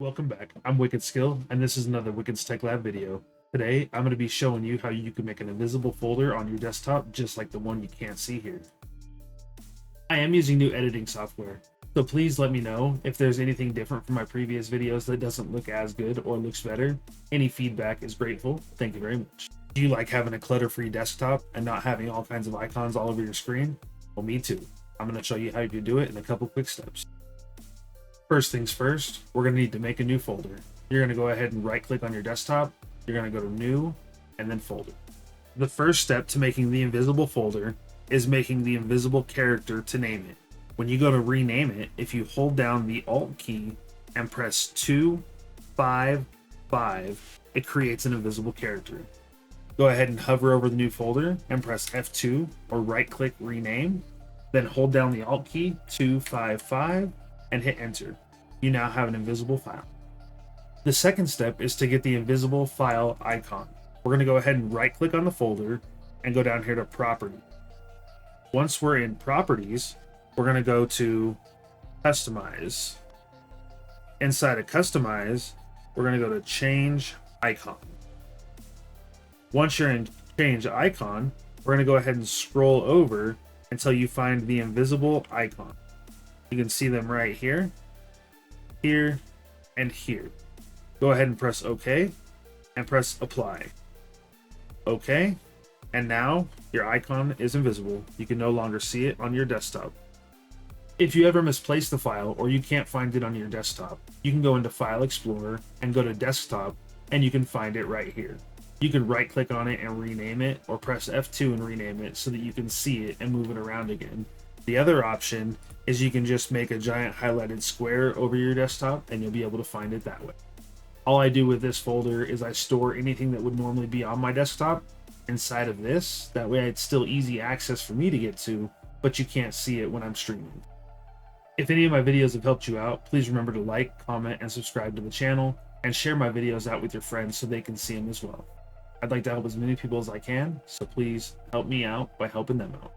Welcome back. I'm Wicked Skill, and this is another Wicked's Tech Lab video. Today, I'm going to be showing you how you can make an invisible folder on your desktop, just like the one you can't see here. I am using new editing software, so please let me know if there's anything different from my previous videos that doesn't look as good or looks better. Any feedback is grateful. Thank you very much. Do you like having a clutter-free desktop and not having all kinds of icons all over your screen? Well, me too. I'm going to show you how you can do it in a couple quick steps. First things first, we're going to need to make a new folder. You're going to go ahead and right click on your desktop. You're going to go to new and then folder. The first step to making the invisible folder is making the invisible character to name it. When you go to rename it, if you hold down the Alt key and press 2, 5, 5, it creates an invisible character. Go ahead and hover over the new folder and press F2 or right click rename. Then hold down the Alt key 2, 5, 5 and hit enter. You now have an invisible file. The second step is to get the invisible file icon. We're going to go ahead and right click on the folder and go down here to property. Once we're in properties, we're going to go to customize. Inside of customize, we're going to go to change icon. Once you're in change icon, we're going to go ahead and scroll over until you find the invisible icon. You can see them right here, here, and here. Go ahead and press OK and press apply. OK, and now your icon is invisible. You can no longer see it on your desktop. If you ever misplace the file or you can't find it on your desktop, you can go into File Explorer and go to Desktop, and you can find it right here. You can right click on it and rename it, or press F2 and rename it so that you can see it and move it around again. The other option is you can just make a giant highlighted square over your desktop and you'll be able to find it that way. All I do with this folder is I store anything that would normally be on my desktop inside of this. That way it's still easy access for me to get to, but you can't see it when I'm streaming. If any of my videos have helped you out, please remember to like, comment, and subscribe to the channel, and share my videos out with your friends so they can see them as well. I'd like to help as many people as I can, so please help me out by helping them out.